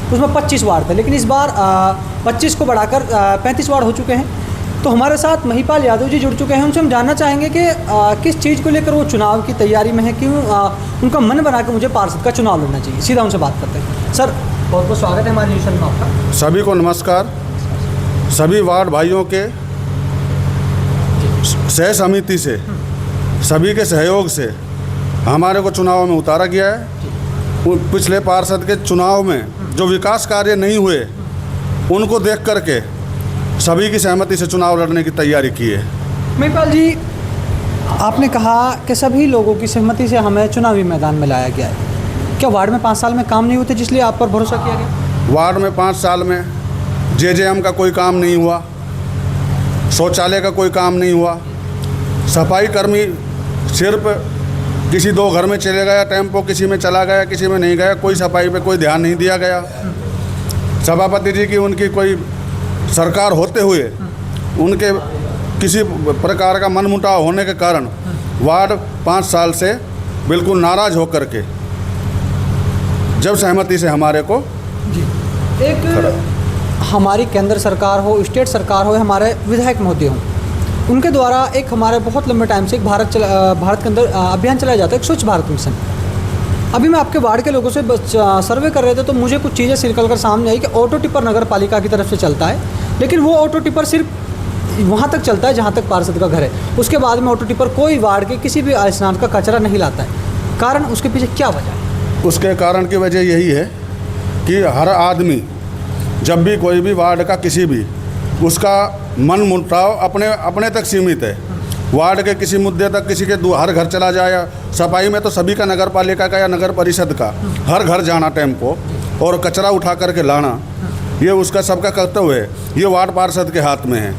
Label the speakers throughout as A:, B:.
A: उसमें 25 वार्ड थे, लेकिन इस बार 25 को बढ़ाकर 35 वार्ड हो चुके हैं। तो हमारे साथ महिपाल यादव जी जुड़ चुके हैं, उनसे हम जानना चाहेंगे कि किस चीज़ को लेकर वो चुनाव की तैयारी में है, क्यों उनका मन बना के मुझे पार्षद का चुनाव लड़ना चाहिए। सीधा उनसे बात करते हैं। सर, बहुत बहुत स्वागत है हमारे न्यूज़ चैनल में आपका।
B: सभी को नमस्कार। सभी वार्ड भाइयों के सह समिति से, सभी के सहयोग से हमारे को चुनाव में उतारा गया है। पिछले पार्षद के चुनाव में जो विकास कार्य नहीं हुए, उनको देख करके सभी की सहमति से चुनाव लड़ने की तैयारी की है।
A: महिपाल जी, आपने कहा कि सभी लोगों की सहमति से हमें चुनावी मैदान में लाया गया है। क्या वार्ड में 5 साल में काम नहीं होते जिसलिए आप पर भरोसा किया गया?
B: वार्ड में 5 साल में जेजेएम का कोई काम नहीं हुआ, शौचालय का कोई काम नहीं हुआ, सफाई कर्मी सिर्फ किसी 2 घर में चले गया, टेम्पो किसी में चला गया, किसी में नहीं गया, कोई सफाई पे कोई ध्यान नहीं दिया गया। सभापति जी की उनकी कोई सरकार होते हुए उनके किसी प्रकार का मनमुटाव होने के कारण वार्ड 5 साल से बिल्कुल नाराज होकर के जब सहमति से हमारे को
A: एक हमारी केंद्र सरकार हो, स्टेट सरकार हो, हमारे विधायक महोदय हों, उनके द्वारा एक हमारे बहुत लंबे टाइम से एक भारत के अंदर अभियान चलाया जाता है, एक स्वच्छ भारत मिशन। अभी मैं आपके वार्ड के लोगों से सर्वे कर रहे थे तो मुझे कुछ चीज़ें निकल कर सामने आई कि ऑटो टिपर नगर पालिका की तरफ से चलता है, लेकिन वो ऑटो टिपर सिर्फ वहाँ तक चलता है जहाँ तक पार्षद का घर है। उसके बाद में ऑटो टिपर कोई वार्ड के किसी भी स्नान का कचरा नहीं लाता है। कारण उसके पीछे क्या वजह है?
B: उसके कारण की वजह यही है कि हर आदमी जब भी कोई भी वार्ड का किसी भी उसका मन मुटाव अपने तक सीमित है। वार्ड के किसी मुद्दे तक किसी के हर घर चला जाए, सफाई में तो सभी का नगर पालिका का या नगर परिषद का हर घर जाना टेम्पो और कचरा उठा करके लाना, ये उसका सबका कर्तव्य है। ये वार्ड पार्षद के हाथ में है।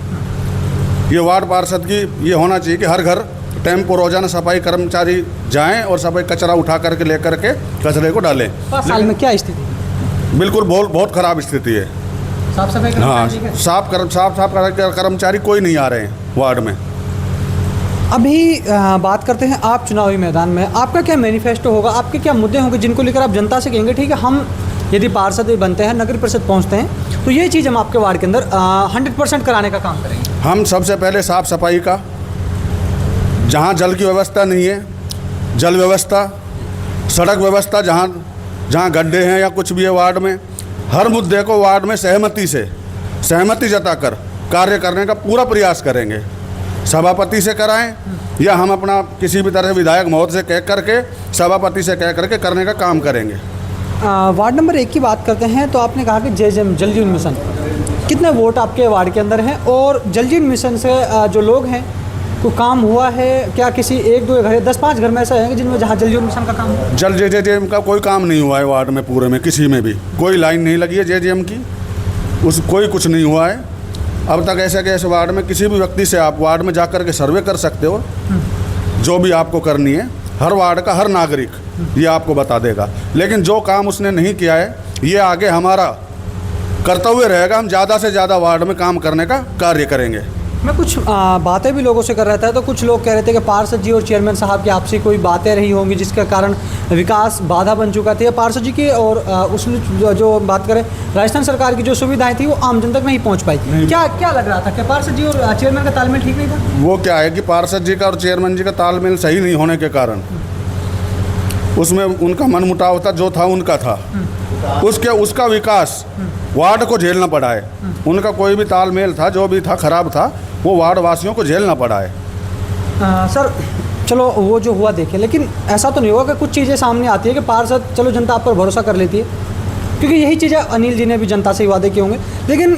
B: ये वार्ड पार्षद की ये होना चाहिए कि हर घर टेम्पो रोजाना सफाई कर्मचारी जाएं और सफाई कचरा उठा करके लेकर के कचरे को डालें।
A: 5 साल में क्या स्थिति?
B: बिल्कुल बहुत ख़राब स्थिति है।
A: साफ सफाई
B: साफ कर्मचारी कोई नहीं आ रहे हैं वार्ड में।
A: अभी बात करते हैं आप चुनावी मैदान में, आपका क्या मैनिफेस्टो होगा, आपके क्या मुद्दे होंगे जिनको लेकर आप जनता से कहेंगे ठीक है हम यदि पार्षद बनते हैं, नगर परिषद पहुंचते हैं तो ये चीज़ हम आपके वार्ड के अंदर 100% कराने का काम करेंगे।
B: हम सबसे पहले साफ़ सफाई का, जहाँ जल की व्यवस्था नहीं है जल व्यवस्था, सड़क व्यवस्था, जहाँ गड्ढे हैं या कुछ भी है वार्ड में, हर मुद्दे को वार्ड में सहमति जताकर कार्य करने का पूरा प्रयास करेंगे। सभापति से कराएं या हम अपना किसी भी तरह विधायक महोदय से कह करके सभापति से कह करके करने का काम करेंगे।
A: वार्ड नंबर 1 की बात करते हैं तो आपने कहा कि जल जीवन मिशन, कितने वोट आपके वार्ड के अंदर हैं और जल जीवन मिशन से जो लोग हैं को काम हुआ है क्या? किसी 1-2 घर, 10-5 घर में ऐसा है जिनमें जहाँ जल जीवन मिशन का काम हुआ?
B: जल जेजेएम का कोई काम नहीं हुआ है वार्ड में, पूरे में किसी में भी कोई लाइन नहीं लगी है जेजेएम की, कोई कुछ नहीं हुआ है अब तक। ऐसे के ऐसे वार्ड में किसी भी व्यक्ति से आप वार्ड में जाकर के सर्वे कर सकते हो, जो भी आपको करनी है। हर वार्ड का हर नागरिक ये आपको बता देगा, लेकिन जो काम उसने नहीं किया है ये आगे हमारा कर्तव्य रहेगा। हम ज़्यादा से ज़्यादा वार्ड में काम करने का कार्य करेंगे।
A: मैं कुछ बातें भी लोगों से कर रहा था तो कुछ लोग कह रहे थे कि पार्षद जी और चेयरमैन साहब की आपसी कोई बातें रही होंगी जिसके कारण विकास बाधा बन चुका था। पार्षद जी की और उसमें जो बात करें राजस्थान सरकार की जो सुविधाएं थी वो आम जन तक नहीं पहुंच पाई। क्या लग रहा था कि पार्षद जी और चेयरमैन का तालमेल ठीक नहीं था?
B: वो क्या है कि पार्षद जी का और चेयरमैन जी का तालमेल सही नहीं होने के कारण उसमें उनका मनमुटाव था, जो था उनका था, उसका विकास वार्ड को झेलना पड़ा है। उनका कोई भी तालमेल था, जो भी था खराब था, वो वार्ड वासियों को झेलना पड़ा है।
A: सर चलो वो जो हुआ देखें, लेकिन ऐसा तो नहीं होगा कि कुछ चीज़ें सामने आती है कि पार्षद चलो जनता आप पर भरोसा कर लेती है, क्योंकि यही चीज़ें अनिल जी ने भी जनता से ही वादे किए होंगे, लेकिन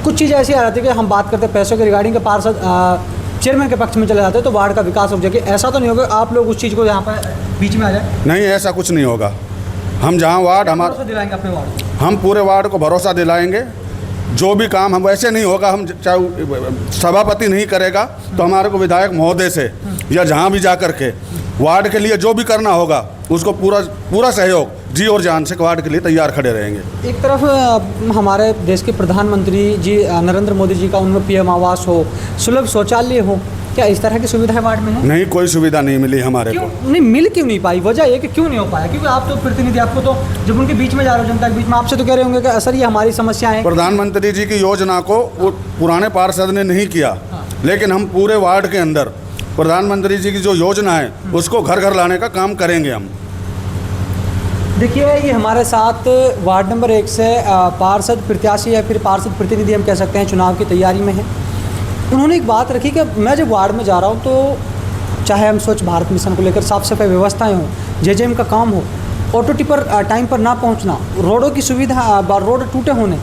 A: कुछ चीज़ें ऐसी आ जाती है कि हम बात करते हैं पैसों के रिगार्डिंग के पार्षद चेयरमैन के पक्ष में चले जाते हैं तो वार्ड का विकास हो जाएगा। ऐसा तो नहीं होगा आप लोग उस चीज़ को यहाँ पर बीच में आ जाए?
B: नहीं, ऐसा कुछ नहीं होगा। हम जहाँ वार्ड हमारा
A: दिलाएंगे अपने वार्ड,
B: हम पूरे वार्ड को भरोसा दिलाएंगे। जो भी काम हम वैसे नहीं होगा, हम चाहे सभापति नहीं करेगा तो हमारे को विधायक महोदय से या जहाँ भी जा कर के वार्ड के लिए जो भी करना होगा उसको पूरा सहयोग जी और जान से वार्ड के लिए तैयार खड़े रहेंगे।
A: एक तरफ हमारे देश के प्रधानमंत्री जी नरेंद्र मोदी जी का उनमें PM आवास हो, सुलभ शौचालय हो, क्या इस तरह की सुविधाएं वार्ड में है?
B: नहीं, कोई सुविधा नहीं मिली हमारे
A: क्यों
B: को।
A: नहीं मिल क्यों नहीं पाई? वजह ये कि क्यों नहीं हो पाया? क्योंकि आप तो प्रतिनिधि, आपको तो जब उनके बीच में जा रहे हो, जनता के बीच में, आपसे तो कह रहे होंगे कि सर ये हमारी समस्याएं हैं।
B: प्रधानमंत्री जी की योजना को वो पुराने पार्षद ने नहीं किया, लेकिन हम पूरे वार्ड के अंदर प्रधानमंत्री जी की जो योजना है उसको घर घर लाने का काम करेंगे हम।
A: देखिए, ये हमारे साथ वार्ड नंबर 1 से पार्षद प्रत्याशी या फिर पार्षद प्रतिनिधि हम कह सकते हैं, चुनाव की तैयारी में है। उन्होंने एक बात रखी कि मैं जब वार्ड में जा रहा हूँ तो चाहे हम स्वच्छ भारत मिशन को लेकर साफ़ सफाई व्यवस्थाएं हों, जेजेएम का काम हो, ऑटो टिपर टाइम पर ना पहुँचना, रोडों की सुविधा, रोड टूटे होने,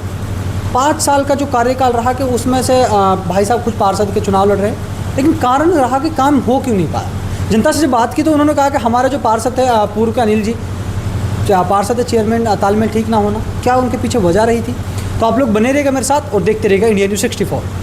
A: 5 साल का जो कार्यकाल रहा कि उसमें से भाई साहब कुछ पार्षद के चुनाव लड़ रहे हैं, लेकिन कारण रहा कि काम हो क्यों नहीं पाया। जनता से जब बात की तो उन्होंने कहा कि हमारे जो पार्षद थे पूर्व के अनिल जी, पार्षद चेयरमैन तालमेल ठीक ना होना, क्या उनके पीछे वजह रही थी? तो आप लोग बने रहिएगा मेरे साथ और देखते रहिएगा इंडिया न्यूज़ 64।